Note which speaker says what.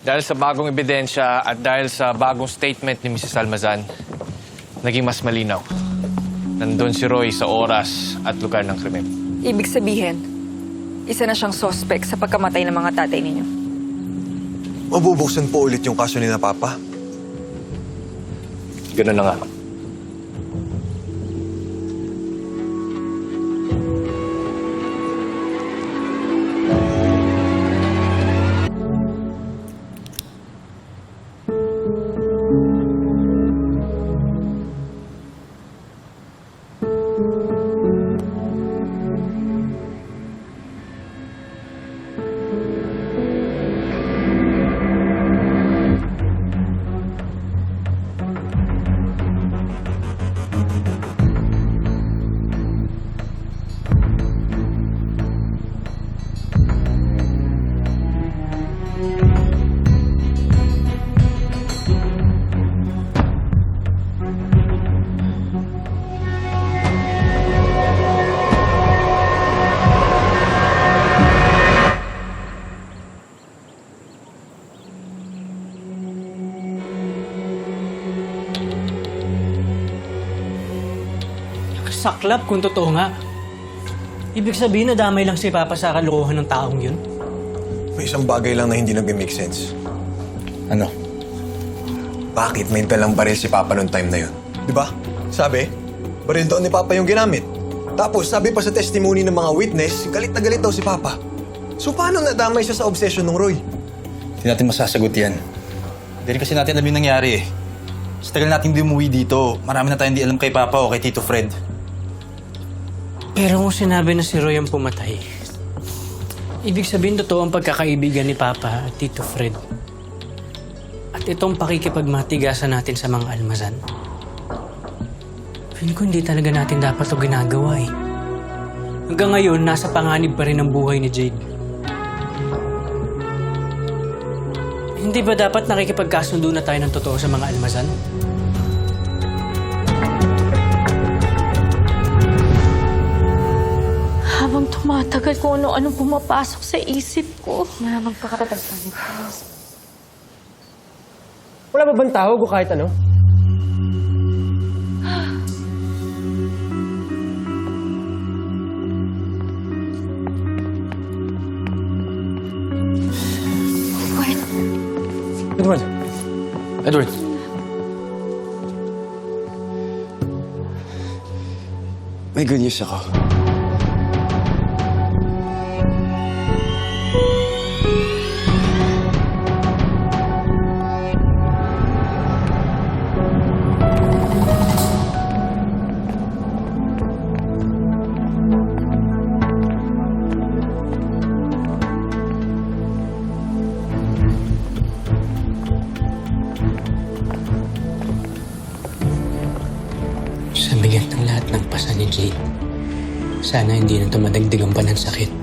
Speaker 1: Dahil sa bagong ebidensya at dahil sa bagong statement ni Mrs. Almazan, naging mas malinaw. Nandun si Roy sa oras at lugar ng krimen.
Speaker 2: Ibig sabihin, isa na siyang suspect sa pagkamatay ng mga tatay ninyo.
Speaker 3: Mabubuksan po ulit yung kaso ni na Papa.
Speaker 1: Ganun na nga.
Speaker 4: Saklap kung totoo nga. Ibig sabihin na damay lang si Papa sa kalokohan ng taong yun.
Speaker 3: May isang bagay lang na hindi nag-make sense.
Speaker 5: Ano?
Speaker 3: Bakit may dalang baril si Papa noong time na yun? Di ba? Sabi, baril daw ni Papa yung ginamit. Tapos sabi pa sa testimony ng mga witness, galit na galit daw si Papa. So paano nadamay siya sa obsession ng Roy?
Speaker 5: Hindi natin masasagot yan. Hindi kasi natin alam yung nangyari eh. Sa tagal natin di umuwi dito, marami na tayong di alam kay Papa o kay Tito Fred.
Speaker 4: Pero kung sinabi na si Roy ang pumatay, ibig sabihin totoo ang pagkakaibigan ni Papa at Tito Fred. At itong pakikipagmatigasan natin sa mga Almazan. Feeling ko hindi talaga natin dapat ito ginagawa eh. Hanggang ngayon, nasa panganib pa rin ang buhay ni Jade. Hindi ba dapat nakikipagkasundo na tayo ng totoo sa mga Almazan?
Speaker 6: Habang tumatagal kung ano-anong pumapasok sa isip ko. Magpakatatag tayo.
Speaker 7: Wala ba bang tawag o kahit ano?
Speaker 6: Wait,
Speaker 5: Edward!
Speaker 8: May good news ako.
Speaker 4: Sa bigat ng lahat ng pasa ni Jade, sana hindi na tumadagdagan pa ng sakit.